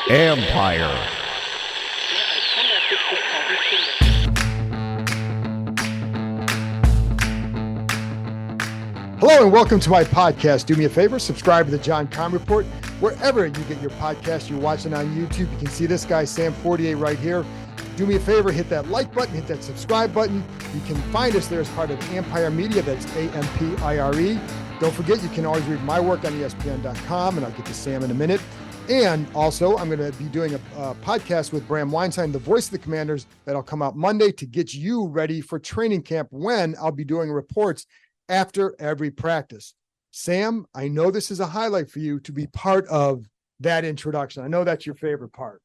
Empire. Hello and welcome to my podcast. Do me a favor, subscribe to the John Con Report. Wherever you get your podcast, you're watching on YouTube, you can see this guy, Sam Fortier, right here. Do me a favor, hit that like button, hit that subscribe button. You can find us there as part of Empire Media. That's AMPIRE. Don't forget, you can always read my work on ESPN.com, and I'll get to Sam in a minute. And also, I'm going to be doing a podcast with Bram Weinstein, the voice of the Commanders, that'll come out Monday to get you ready for training camp when I'll be doing reports after every practice. Sam, I know this is a highlight for you to be part of that introduction. I know that's your favorite part.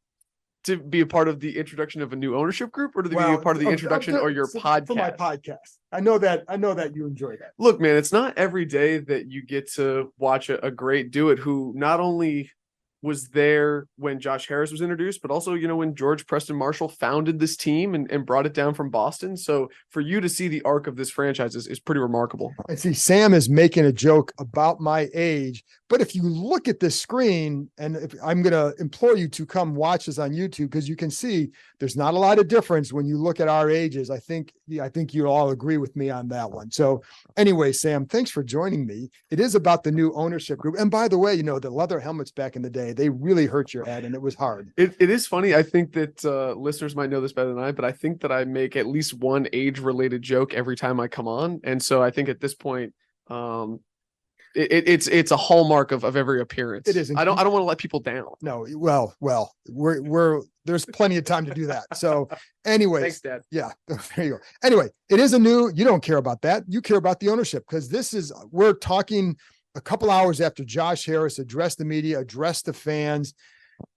To be a part of the introduction of a new ownership group, or to be a part of the introduction or your podcast? For my podcast. I know that you enjoy that. Look, man, it's not every day that you get to watch a great do it who not only was there when Josh Harris was introduced, but also, when George Preston Marshall founded this team and brought it down from Boston. So for you to see the arc of this franchise is pretty remarkable. And see, Sam is making a joke about my age, but if you look at this screen, and I'm going to implore you to come watch this on YouTube, because you can see there's not a lot of difference when you look at our ages. I think you all agree with me on that one. So anyway, Sam, thanks for joining me. It is about the new ownership group. And by the way, the leather helmets back in the day, they really hurt your head and it was hard. It is funny. I think that listeners might know this better than I, but I think that I make at least one age-related joke every time I come on. And so I think at this point, it's a hallmark of every appearance. It is. I don't want to let people down. No, well, we're there's plenty of time to do that. So anyways, thanks, Dad. Yeah, there you go. Anyway, it is you don't care about that. You care about the ownership, because we're talking a couple hours after Josh Harris addressed the media, addressed the fans.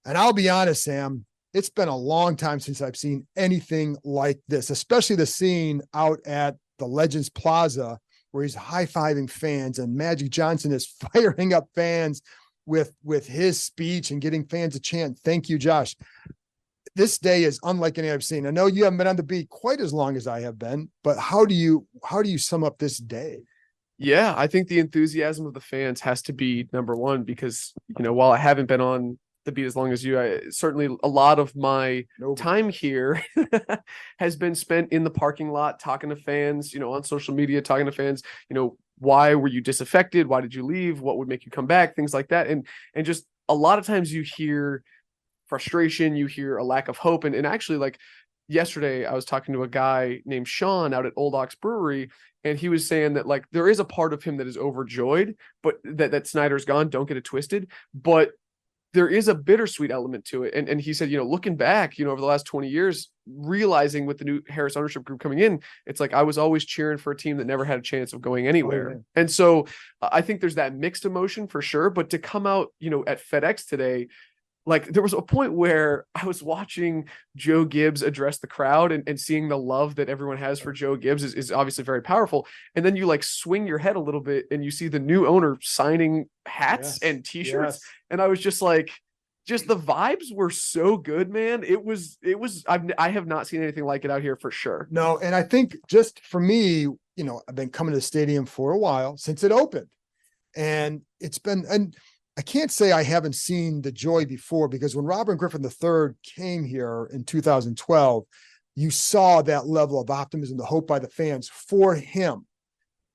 And I'll be honest, Sam, it's been a long time since I've seen anything like this, especially the scene out at the Legends Plaza where he's high-fiving fans and Magic Johnson is firing up fans with his speech and getting fans to chant, "Thank you, Josh." This day is unlike any I've seen. I know you haven't been on the beat quite as long as I have been, but how do you sum up this day? Yeah, I think the enthusiasm of the fans has to be number one, because, while I haven't been on the beat as long as you, certainly a lot of my time here has been spent in the parking lot, talking to fans, on social media, talking to fans, why were you disaffected? Why did you leave? What would make you come back? Things like that. And just a lot of times you hear frustration, you hear a lack of hope. And actually, like yesterday, I was talking to a guy named Sean out at Old Ox Brewery, and he was saying that, like, there is a part of him that is overjoyed, but that Snyder's gone. Don't get it twisted. But there is a bittersweet element to it. And he said, looking back, over the last 20 years, realizing with the new Harris ownership group coming in, it's like I was always cheering for a team that never had a chance of going anywhere. Oh, yeah. And so I think there's that mixed emotion for sure. But to come out, at FedEx today, like, there was a point where I was watching Joe Gibbs address the crowd and seeing the love that everyone has for Joe Gibbs is obviously very powerful. And then you swing your head a little bit and you see the new owner signing hats and t-shirts. Yes. And I was just like, the vibes were so good, man. It was, I have not seen anything like it out here for sure. No. And I think just for me, I've been coming to the stadium for a while since it opened, and I can't say I haven't seen the joy before, because when Robert Griffin III came here in 2012, you saw that level of optimism, the hope by the fans for him,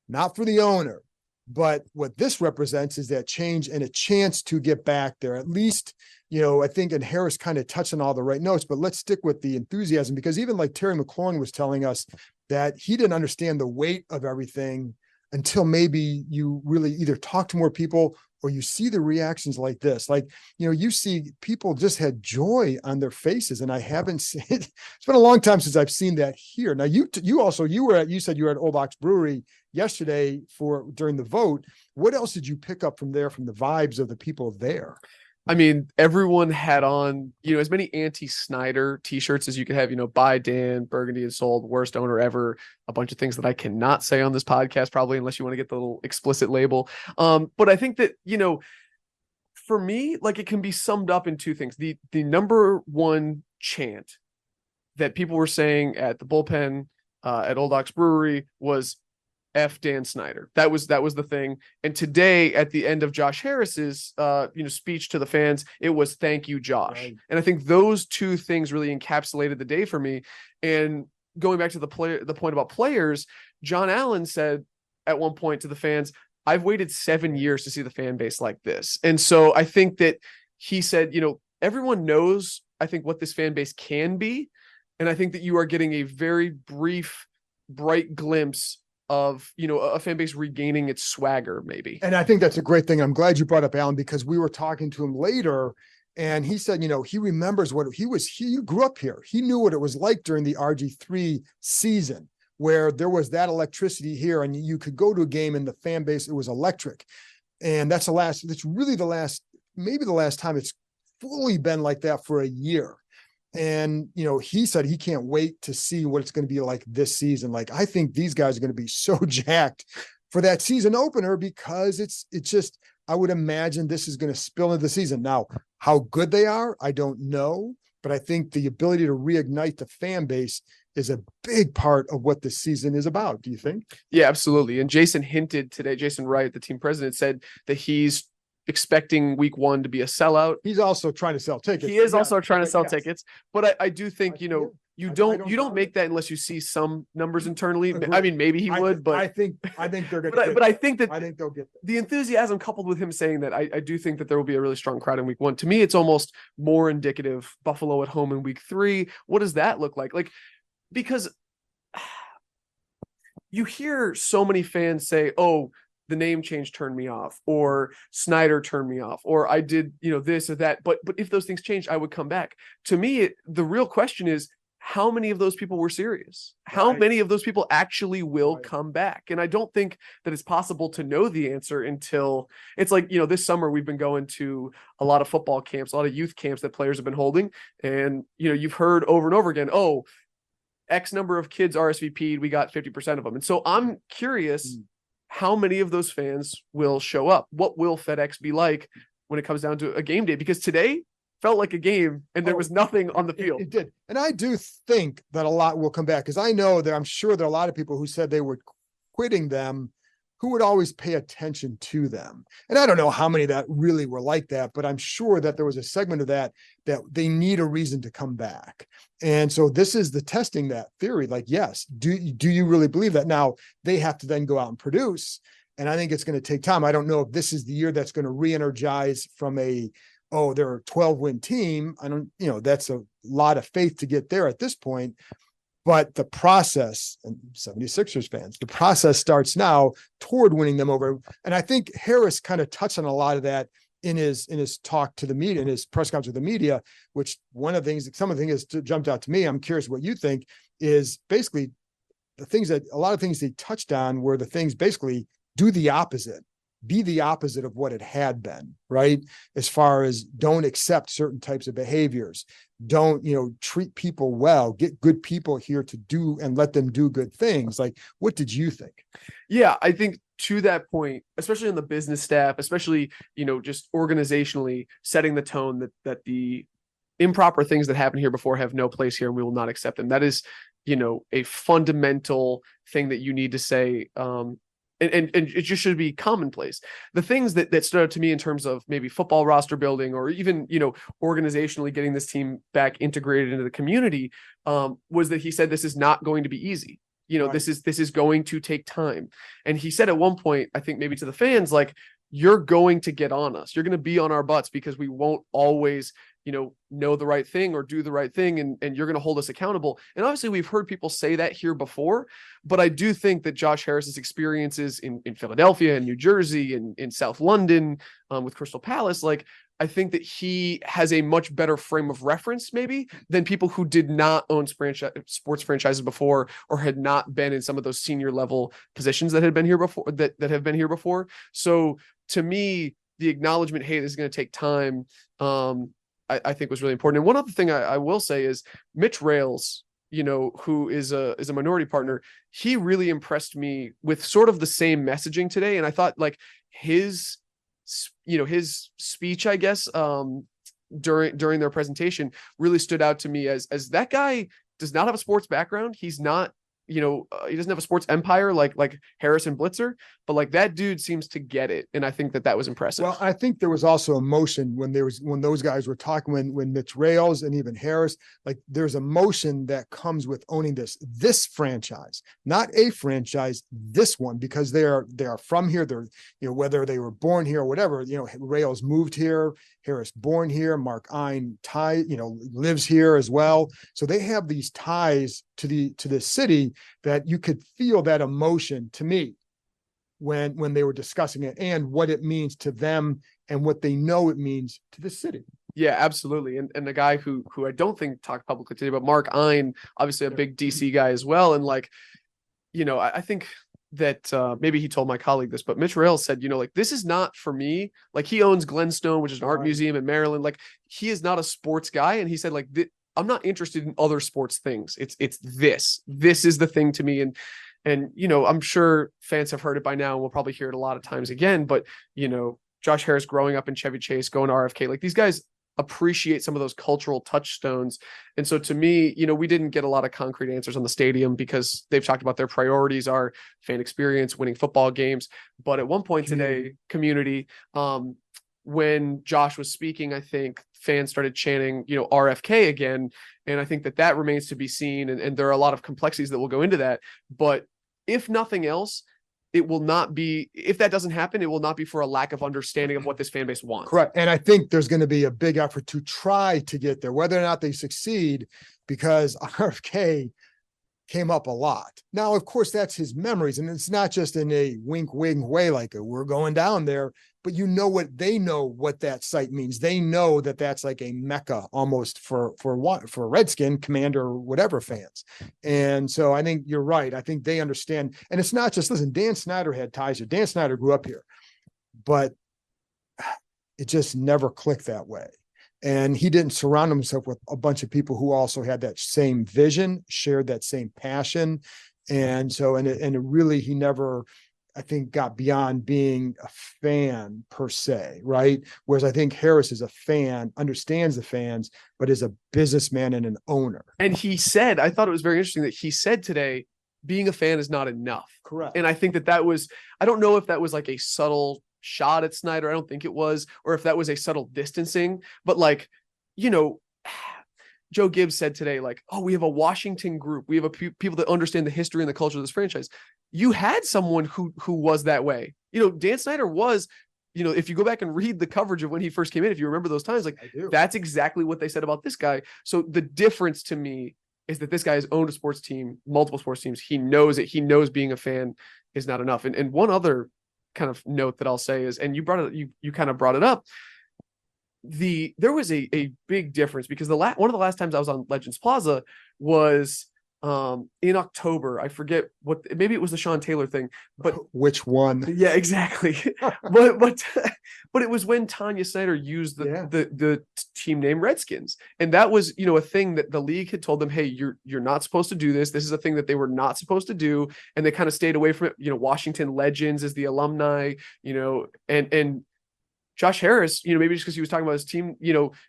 not for the owner. But what this represents is that change and a chance to get back there. At least, I think, and Harris kind of touched on all the right notes, but let's stick with the enthusiasm, because even like Terry McLaurin was telling us that he didn't understand the weight of everything until maybe you really either talk to more people or you see the reactions like this. Like, you see people just had joy on their faces, and I haven't seen it. It's been a long time since I've seen that here. Now, you said you were at Old Ox Brewery yesterday during the vote. What else did you pick up from there, from the vibes of the people there? I mean, everyone had on, as many anti-Snyder t-shirts as you could have, buy Dan, Burgundy and sold, worst owner ever, a bunch of things that I cannot say on this podcast, probably, unless you want to get the little explicit label. But I think that, for me, like, it can be summed up in two things. The number one chant that people were saying at the bullpen, at Old Ox Brewery was F Dan Snyder. That was the thing. And today, at the end of Josh Harris's speech to the fans, it was thank you, Josh. Right. And I think those two things really encapsulated the day for me. And going back to the point about players, John Allen said at one point to the fans, I've waited 7 years to see the fan base like this. And so I think that he said, everyone knows, I think, what this fan base can be. And I think that you are getting a very brief, bright glimpse of, a fan base regaining its swagger, maybe. And I think that's a great thing. I'm glad you brought up Allen, because we were talking to him later and he said, he remembers what he grew up here. He knew what it was like during the RG3 season, where there was that electricity here and you could go to a game and the fan base, it was electric. And that's maybe the last time it's fully been like that for a year. And, he said he can't wait to see what it's going to be like this season. Like, I think these guys are going to be so jacked for that season opener, because it's just, I would imagine this is going to spill into the season. Now, how good they are, I don't know, but I think the ability to reignite the fan base is a big part of what this season is about. Do you think? Yeah, absolutely. And Jason hinted today, Jason Wright, the team president, said that he's expecting week 1 to be a sellout. He's also trying to sell tickets. He is also trying to sell tickets, but I do think, you don't make that unless you see some numbers internally. I mean, maybe he would, but I think they're going to, but I think they'll get there. The enthusiasm coupled with him saying that, I do think that there will be a really strong crowd in week 1. To me, it's almost more indicative. Buffalo at home in week 3. What does that look like? Because you hear so many fans say, oh, the name change turned me off, or Snyder turned me off, or I did, this or that. But if those things changed, I would come back. To me, the real question is, how many of those people were serious? How many of those people actually will come back? And I don't think that it's possible to know the answer until it's like, this summer we've been going to a lot of football camps, a lot of youth camps that players have been holding. And, you've heard over and over again, oh, X number of kids RSVP'd, we got 50% of them. And so I'm curious, how many of those fans will show up? What will FedEx be like when it comes down to a game day? Because today felt like a game and there was nothing on the field. It did. And I do think that a lot will come back, because I'm sure there are a lot of people who said they were quitting them who would always pay attention to them. And I don't know how many that really were like that, but I'm sure that there was a segment of that they need a reason to come back. And so this is the testing that theory. Like, yes, do you really believe that? Now they have to then go out and produce. And I think it's going to take time. I don't know if this is the year that's going to re-energize from they're a 12-win team. I don't, that's a lot of faith to get there at this point. But the process, and 76ers fans, the process starts now toward winning them over. And I think Harris kind of touched on a lot of that in his talk to the media, in his press conference with the media, which some of the things that jumped out to me, I'm curious what you think, is basically a lot of things they touched on were the things basically do the opposite. Be the opposite of what it had been, right? As far as don't accept certain types of behaviors, don't, treat people well, get good people here to do and let them do good things. Like, what did you think? Yeah, I think to that point, especially on the business staff, especially, just organizationally setting the tone that the improper things that happened here before have no place here and we will not accept them. That is, a fundamental thing that you need to say. And it just should be commonplace. The things that stood out to me in terms of maybe football roster building, or even, organizationally getting this team back integrated into the community, was that he said, this is not going to be easy. Right. This is going to take time. And he said at one point, I think maybe to the fans, like, you're going to get on us. You're going to be on our butts because we won't always, know the right thing or do the right thing. And you're going to hold us accountable. And obviously we've heard people say that here before, but I do think that Josh Harris's experiences in Philadelphia and New Jersey and in South London with Crystal Palace, like, I think that he has a much better frame of reference maybe than people who did not own sports franchises before, or had not been in some of those senior level positions that had been here before, that have been here before. So to me, the acknowledgement, hey, this is going to take time, I think was really important. And one other thing I will say is Mitch Rails, who is a minority partner, he really impressed me with sort of the same messaging today. And I thought, like, his speech, I guess, during their presentation really stood out to me as that guy does not have a sports background. He's not he doesn't have a sports empire like Harrison Blitzer, but like that dude seems to get it. And I think that was impressive. Well, I think there was also emotion when those guys were talking, when Mitch Rales and even Harris, like there's emotion that comes with owning this franchise, not a franchise, this one, because they are from here. They're, whether they were born here or whatever, Rales moved here, Harris born here, Mark Ein lives here as well. So they have these ties to the city that you could feel that emotion, to me, when they were discussing it and what it means to them and what they know it means to the city. Yeah, absolutely. And the guy who I don't think talked publicly today, but Mark Ein, obviously a big DC guy as well. And like, I think that maybe he told my colleague this, but Mitch Rales said, like, this is not for me. Like, he owns Glenstone, which is an art museum in Maryland. Like, he is not a sports guy. And he said, like, I'm not interested in other sports things. It's this is the thing to me. And, I'm sure fans have heard it by now, and we'll probably hear it a lot of times again, but, Josh Harris growing up in Chevy Chase, going to RFK, like these guys appreciate some of those cultural touchstones. And so to me, we didn't get a lot of concrete answers on the stadium because they've talked about their priorities are fan experience, winning football games. But at one point today, community, when Josh was speaking, I think fans started chanting, RFK again. And I think that remains to be seen. And there are a lot of complexities that will go into that. But if nothing else, it will not be, if that doesn't happen, it will not be for a lack of understanding of what this fan base wants. Correct. And I think there's going to be a big effort to try to get there, whether or not they succeed, because RFK came up a lot. Now, of course, that's his memories. And it's not just in a wink way, like we're going down there, but they know what that site means. They know that that's like a mecca almost for Redskin, Commander, whatever fans. And so I think you're right. I think they understand. And it's not just, listen, Dan Snyder had ties here. Dan Snyder grew up here, but it just never clicked that way. And he didn't surround himself with a bunch of people who also had that same vision, shared that same passion. And so, and it really, he never, I think, got beyond being a fan per se, right? Whereas I think Harris is a fan, understands the fans, but is a businessman and an owner. And he said, I thought it was very interesting that he said today, being a fan is not enough. Correct. And I think that was, I don't know if that was like a subtle shot at Snyder. I don't think it was, or if that was a subtle distancing, but like, Joe Gibbs said today, like, oh, we have a Washington group. We have people that understand the history and the culture of this franchise. You had someone who was that way. Dan Snyder was, if you go back and read the coverage of when he first came in, if you remember those times, like that's exactly what they said about this guy. So the difference to me is that this guy has owned a sports team, multiple sports teams. He knows it. He knows being a fan is not enough. And one other kind of note that I'll say is, and you brought it, you kind of brought it up. There was a big difference because one of the last times I was on Legends Plaza was in October. I forget maybe it was the Sean Taylor thing, but which one? Yeah, exactly. but it was when Tanya Snyder used the team name Redskins, and that was a thing that the league had told them, hey, you're not supposed to do this. This is a thing that they were not supposed to do, and they kind of stayed away from it. Washington Legends is the alumni, and Josh Harris, maybe just because he was talking about his team,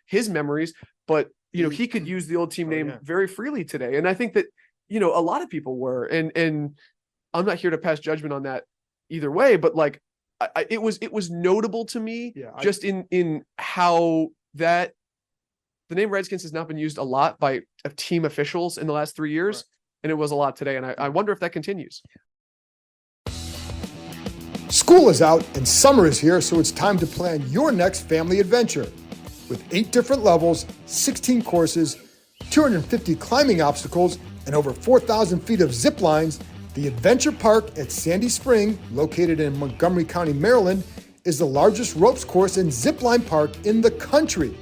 his memories, but he could use the old team name very freely today, and I think that a lot of people were, and I'm not here to pass judgment on that either way, but like it was notable to me just in how that the name Redskins has not been used a lot by team officials in the last 3 years, and it was a lot today, and I wonder if that continues. School is out and summer is here, so it's time to plan your next family adventure. With 8 different levels, 16 courses, 250 climbing obstacles, and over 4,000 feet of zip lines, the Adventure Park at Sandy Spring, located in Montgomery County, Maryland, is the largest ropes course and zip line park in the country.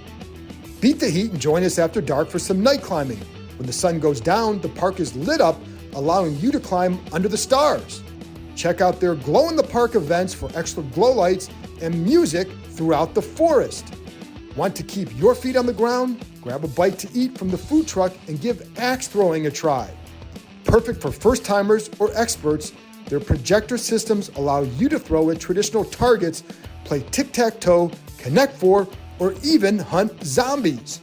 Beat the heat and join us after dark for some night climbing. When the sun goes down, the park is lit up, allowing you to climb under the stars. Check out their glow-in-the-park events for extra glow lights and music throughout the forest. Want to keep your feet on the ground? Grab a bite to eat from the food truck and give axe throwing a try. Perfect for first-timers or experts, their projector systems allow you to throw at traditional targets, play tic-tac-toe, Connect Four, or even hunt zombies.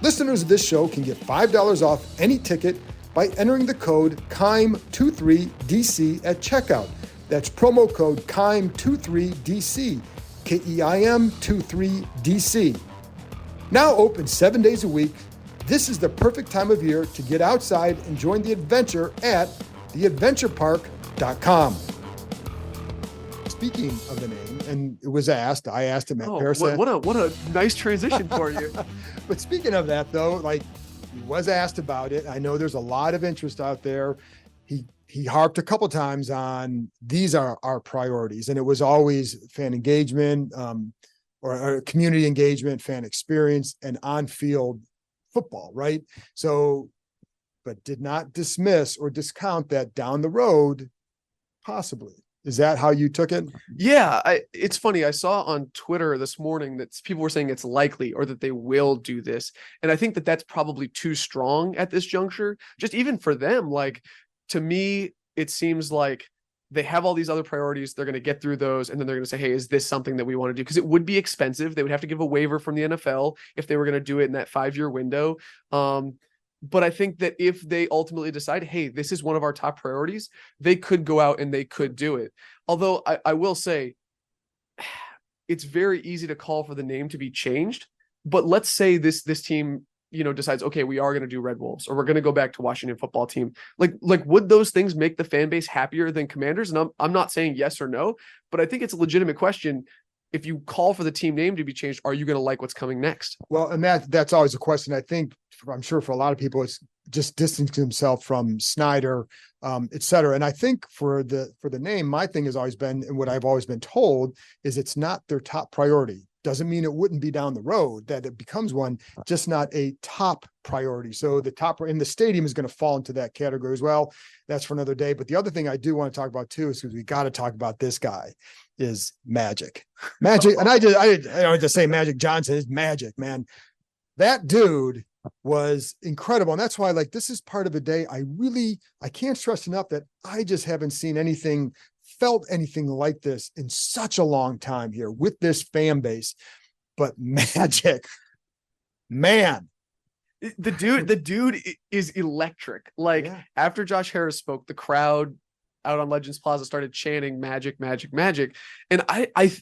Listeners of this show can get $5 off any ticket by entering the code KEIM23DC at checkout. That's promo code KEIM23DC, KEIM23DC. Now open 7 days a week, this is the perfect time of year to get outside and join the adventure at theadventurepark.com. Speaking of the name, and it was asked, I asked him at Paris. What a nice transition for you. But speaking of that, though, like, he was asked about it. I know there's a lot of interest out there. He harped a couple times on these are our priorities, and it was always fan engagement, or community engagement, fan experience, and on-field football, right? So, but did not dismiss or discount that down the road, possibly. Is that how you took it? Yeah, it's funny. I saw on Twitter this morning that people were saying it's likely or that they will do this. And I think that that's probably too strong at this juncture, just even for them. Like, to me, it seems like they have all these other priorities. They're going to get through those. And then they're going to say, hey, is this something that we want to do? Because it would be expensive. They would have to give a waiver from the NFL if they were going to do it in that 5-year window. But I think that if they ultimately decide, hey, this is one of our top priorities, they could go out and they could do it. Although I will say it's very easy to call for the name to be changed. But let's say this team, decides, okay, we are going to do Red Wolves, or we're going to go back to Washington Football Team. Like would those things make the fan base happier than Commanders? And I'm not saying yes or no, but I think it's a legitimate question. If you call for the team name to be changed, are you going to like what's coming next? Well, and that's always a question. I think, I'm sure for a lot of people, it's just distancing himself from Snyder, et cetera. And I think for the name, my thing has always been, and what I've always been told, is it's not their top priority. Doesn't mean it wouldn't be down the road that it becomes one, just not a top priority. So the top in the stadium is going to fall into that category as well. That's for another day. But the other thing I do want to talk about too, is because we got to talk about this guy, is Magic. And I don't just say Magic Johnson, is Magic, man. That dude was incredible. And that's why, like, this is part of a day I can't stress enough that I just haven't seen felt anything like this in such a long time here with this fan base. But Magic, man. The dude is electric. Like, after Josh Harris spoke, the crowd out on Legends Plaza started chanting Magic, Magic, Magic. And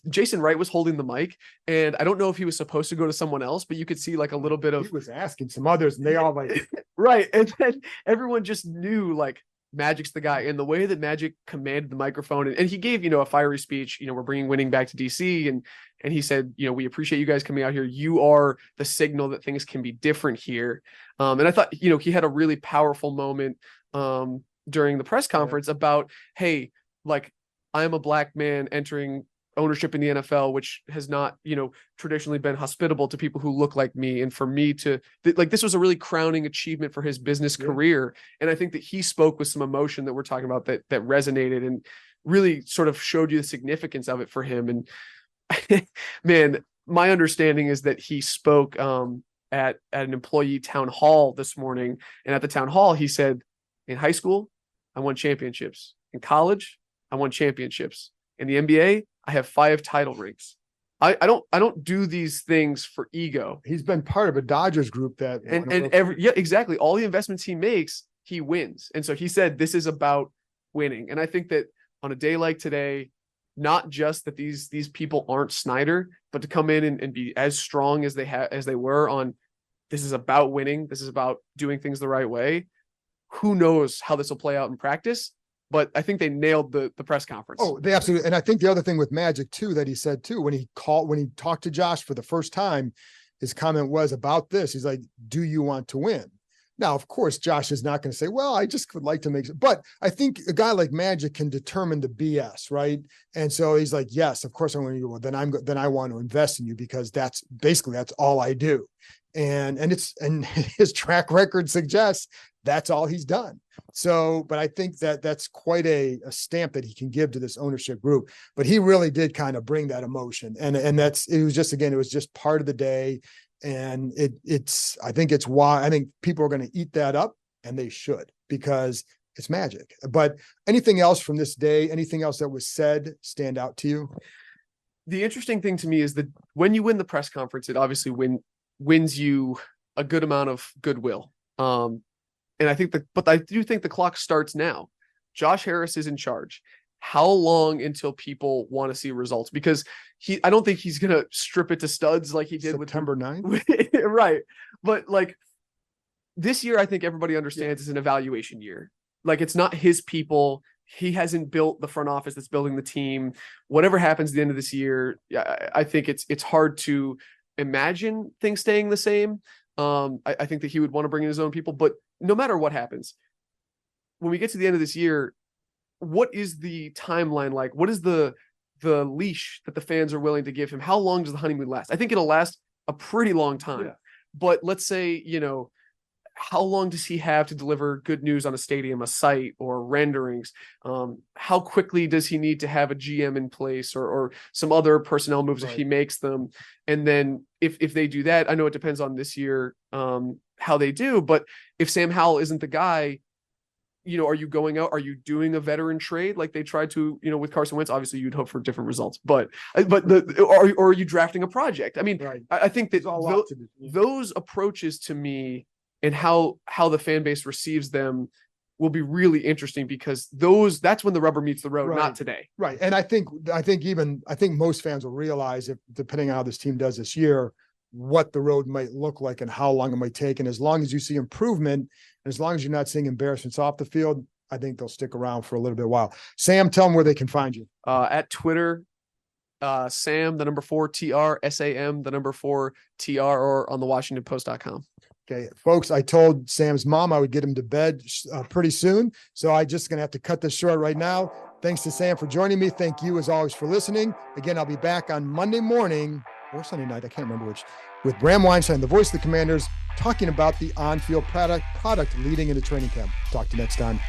Jason Wright was holding the mic, and I don't know if he was supposed to go to someone else, but you could see like a little bit of, he was asking some others, and they all like, right. And then everyone just knew, like, Magic's the guy. And the way that Magic commanded the microphone, and he gave, a fiery speech, we're bringing winning back to DC. And he said, we appreciate you guys coming out here. You are the signal that things can be different here. And I thought, he had a really powerful moment, during the press conference about, hey, like, I'm a black man entering ownership in the NFL, which has not, traditionally been hospitable to people who look like me. And for me to this was a really crowning achievement for his business career. And I think that he spoke with some emotion that we're talking about that resonated and really sort of showed you the significance of it for him. And man, my understanding is that he spoke at an employee town hall this morning. And at the town hall, he said, in high school, I won championships. In college, I won championships. In the NBA, I have 5 title rings. I don't do these things for ego. He's been part of a Dodgers group that exactly. All the investments he makes, he wins. And so he said, this is about winning. And I think that on a day like today, not just that these people aren't Snyder, but to come in and be as strong as they were on, this is about winning. This is about doing things the right way. Who knows how this will play out in practice, but I think they nailed the press conference. Oh, they absolutely. And I think the other thing with Magic too, that he said too, when he talked to Josh for the first time, his comment was about this. He's like, do you want to win? Now, of course, Josh is not going to say, well, I just would like to make it. But I think a guy like Magic can determine the BS, right? And so he's like, yes, of course I want to. Well, then I want to invest in you, because that's all I do. And his track record suggests that's all he's done. So, but I think that's quite a stamp that he can give to this ownership group. But he really did kind of bring that emotion, and it was just part of the day. And I think people are going to eat that up, and they should, because it's Magic. But anything else from this day, anything else that was said stand out to you? The interesting thing to me is that when you win the press conference, it obviously wins you a good amount of goodwill. And but I do think the clock starts now. Josh Harris is in charge. How long until people want to see results? Because I don't think he's going to strip it to studs like he did September 9th. Right. But like this year, I think everybody understands is an evaluation year. Like it's not his people. He hasn't built the front office that's building the team. Whatever happens at the end of this year, I think it's hard to imagine things staying the same. I think that he would want to bring in his own people, but no matter what happens, when we get to the end of this year, what is the timeline like? What is the leash that the fans are willing to give him? How long does the honeymoon last? I think it'll last a pretty long time. Yeah. But let's say, how long does he have to deliver good news on a stadium, a site, or renderings? How quickly does he need to have a GM in place or some other personnel moves if he makes them? And then if they do that, I know it depends on this year, how they do, but if Sam Howell isn't the guy, are you going out? Are you doing a veteran trade like they tried to, with Carson Wentz? Obviously, you'd hope for different results, or are you drafting a project? I mean, I think that those approaches to me and how the fan base receives them will be really interesting because that's when the rubber meets the road, not today. Right. And I think most fans will realize if depending on how this team does this year, what the road might look like and how long it might take. And as long as you see improvement, and as long as you're not seeing embarrassments off the field, I think they'll stick around for a little bit while. Sam, tell them where they can find you. At Twitter, Sam, 4 TR, SAM, 4 TR, or on the WashingtonPost.com. Okay, folks, I told Sam's mom I would get him to bed pretty soon. So I just going to have to cut this short right now. Thanks to Sam for joining me. Thank you as always for listening. Again, I'll be back on Monday morning or Sunday night, I can't remember which, with Bram Weinstein, the voice of the Commanders, talking about the on-field product leading into training camp. Talk to you next time.